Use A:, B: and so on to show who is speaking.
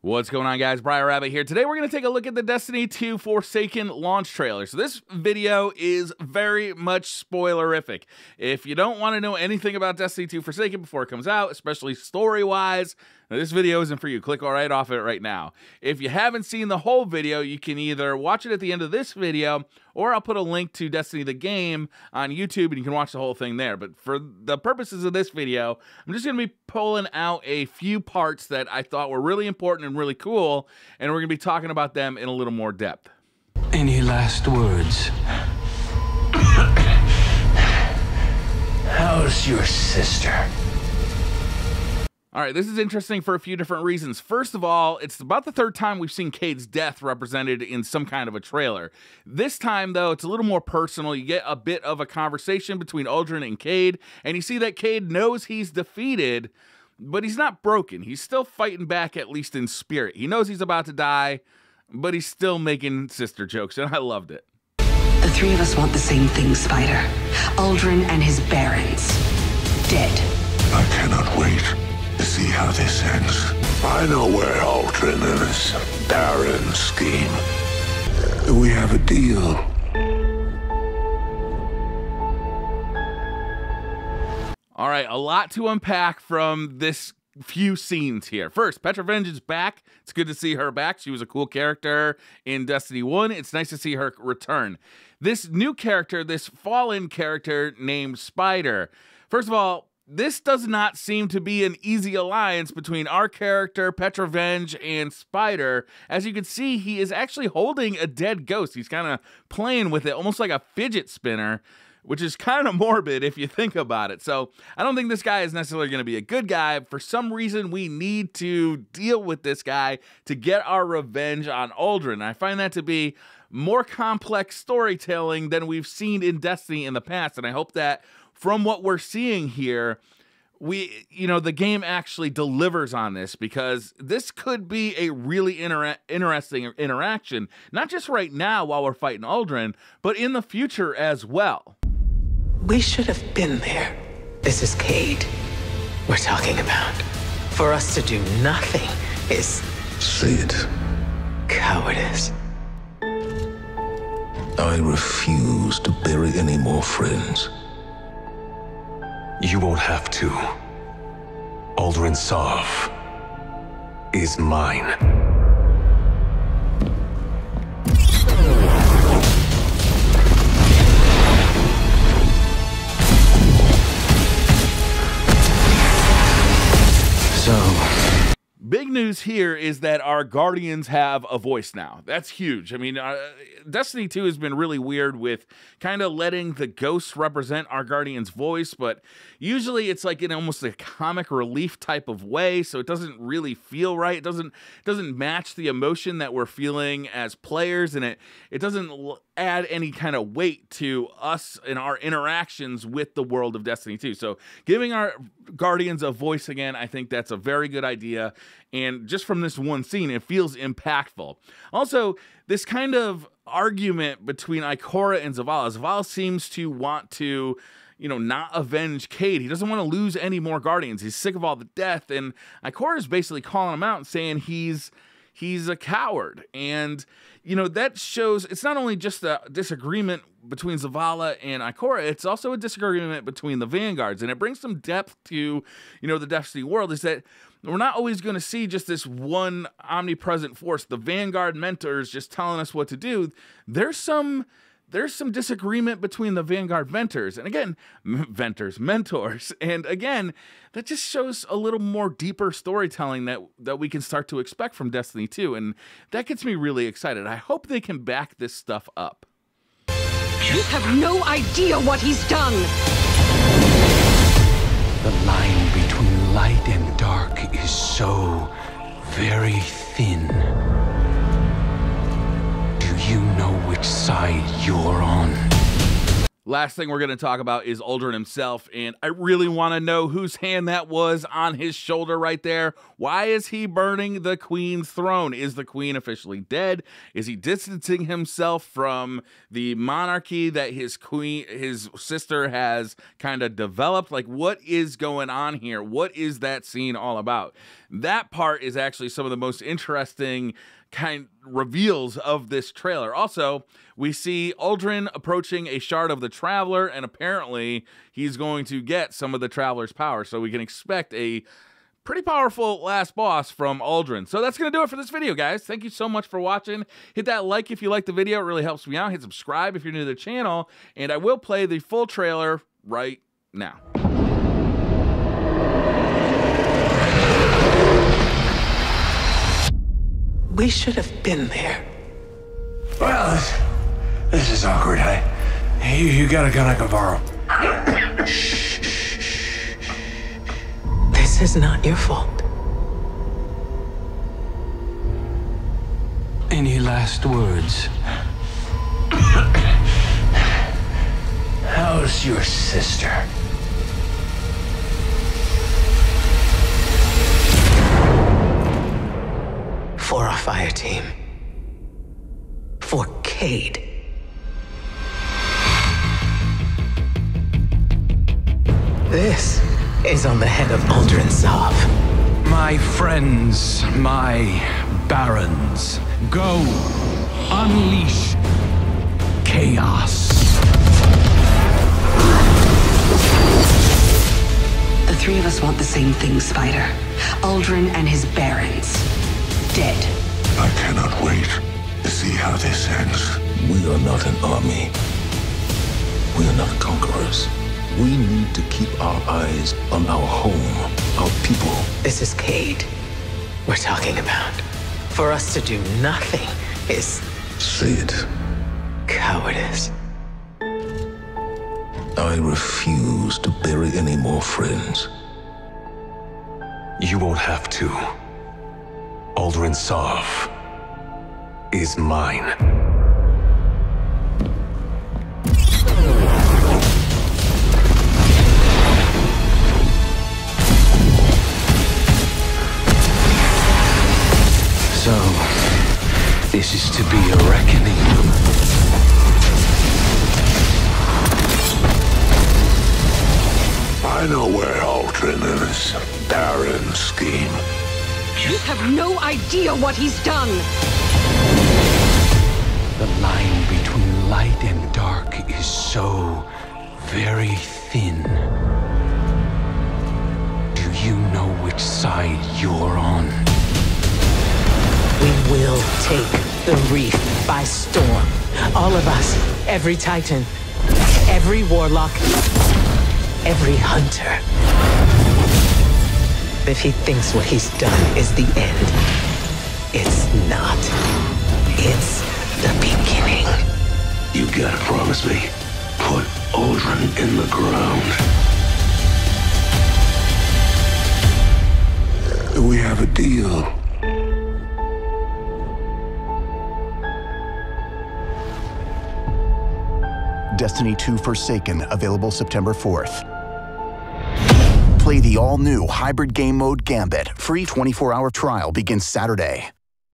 A: What's going on, guys? Briar Rabbit here. Today we're going to take a look at the Destiny 2 Forsaken launch trailer. So this video is very much spoilerific. If you don't want to know anything about Destiny 2 Forsaken before it comes out, especially story-wise, this video isn't for you. Click right off it right now. If you haven't seen the whole video, you can either watch it at the end of this video, or I'll put a link to Destiny the game on YouTube, and you can watch the whole thing there. But for the purposes of this video, I'm just going to be pulling out a few parts that I thought were really important and really cool, and we're going to be talking about them in a little more depth.
B: Any last words? How's your sister?
A: All right, this is interesting for a few different reasons. First of all, it's about the third time we've seen Cade's death represented in some kind of a trailer. This time, though, it's a little more personal. You get a bit of a conversation between Uldren and Cade, and you see that Cade knows he's defeated, but he's not broken. He's still fighting back, at least in spirit. He knows he's about to die, but he's still making sister jokes, and I loved it.
C: The three of us want the same thing, Spider. Uldren and his barons. Dead.
D: I cannot wait to see how this ends. I know where Uldren and his barons scheme. We have a deal.
A: All right, a lot to unpack from this few scenes here. First, Petrovenge is back. It's good to see her back. She was a cool character in Destiny 1. It's nice to see her return. This new character, this fallen character named Spider. First of all, this does not seem to be an easy alliance between our character, Petrovenge, and Spider. As you can see, he is actually holding a dead ghost. He's kind of playing with it, almost like a fidget spinner, which is kind of morbid if you think about it. So I don't think this guy is necessarily going to be a good guy. For some reason, we need to deal with this guy to get our revenge on Uldren. I find that to be more complex storytelling than we've seen in Destiny in the past, and I hope that from what we're seeing here, the game actually delivers on this, because this could be a really interesting interaction, not just right now while we're fighting Uldren, but in the future as well.
E: We should have been there. This is Cade we're talking about. For us to do nothing is...
D: Say it.
E: Cowardice.
D: I refuse to bury any more friends.
B: You won't have to. Uldren Sov is mine.
A: Big news here is that our Guardians have a voice now. That's huge. I mean, Destiny 2 has been really weird with kind of letting the ghosts represent our Guardian's voice, but usually it's like in almost a comic relief type of way, so it doesn't really feel right. It doesn't match the emotion that we're feeling as players, and it doesn't add any kind of weight to us and our interactions with the world of Destiny 2. So giving our Guardians a voice again, I think that's a very good idea. And just from this one scene, it feels impactful. Also, this kind of argument between Ikora and Zavala. Zavala seems to want to, not avenge Cade. He doesn't want to lose any more Guardians. He's sick of all the death. And Ikora is basically calling him out and saying he's a coward. And, that shows it's not only just a disagreement between Zavala and Ikora, it's also a disagreement between the Vanguards. And it brings some depth to, the Destiny world, is that we're not always going to see just this one omnipresent force, the Vanguard mentors just telling us what to do. There's some disagreement between the Vanguard mentors, and again, mentors. And again, that just shows a little more deeper storytelling that we can start to expect from Destiny 2, and that gets me really excited. I hope they can back this stuff up.
C: You have no idea what he's done!
B: The line between light and dark is so very thin. Do you know which side you're on?
A: Last thing we're going to talk about is Aldrin himself, and I really want to know whose hand that was on his shoulder right there. Why is he burning the queen's throne? Is the queen officially dead? Is he distancing himself from the monarchy that his sister has kind of developed? Like, what is going on here? What is that scene all about? That part is actually some of the most interesting kind reveals of this trailer. Also, we see Aldrin approaching a shard of the Traveler, and apparently he's going to get some of the Traveler's power, so we can expect a pretty powerful last boss from Aldrin. So that's going to do it for this video, guys. Thank you so much for watching. Hit that like if you like the video. It really helps me out. Hit subscribe if you're new to the channel, and I will play the full trailer right now.
E: We should have been there.
D: Well, this is awkward. You got a gun I can borrow?
E: This is not your fault.
B: Any last words?
D: How's your sister?
E: For our fire team. For Cade. This is on the head of Aldrin Sov.
B: My friends, my barons, go unleash chaos.
C: The three of us want the same thing, Spider. Aldrin and his barons. Dead.
D: I cannot wait to see how this ends. We are not an army. We are not conquerors. We need to keep our eyes on our home, our people.
E: This is Cade we're talking about. For us to do nothing is
D: Say it.
E: cowardice.
D: I refuse to bury any more friends.
F: You won't have to. Aldrin Sov is mine.
B: So, this is to be a reckoning.
D: I know where Aldrin and his barren scheme.
C: You have no idea what he's done!
B: The line between light and dark is so very thin. Do you know which side you're on?
E: We will take the reef by storm. All of us, every Titan, every Warlock, every Hunter. If he thinks what he's done is the end, it's not. It's the beginning.
D: You gotta promise me. Put Aldrin in the ground. We have a deal.
G: Destiny 2 Forsaken, available September 4th. Play the all-new hybrid game mode Gambit. Free 24-hour trial begins Saturday.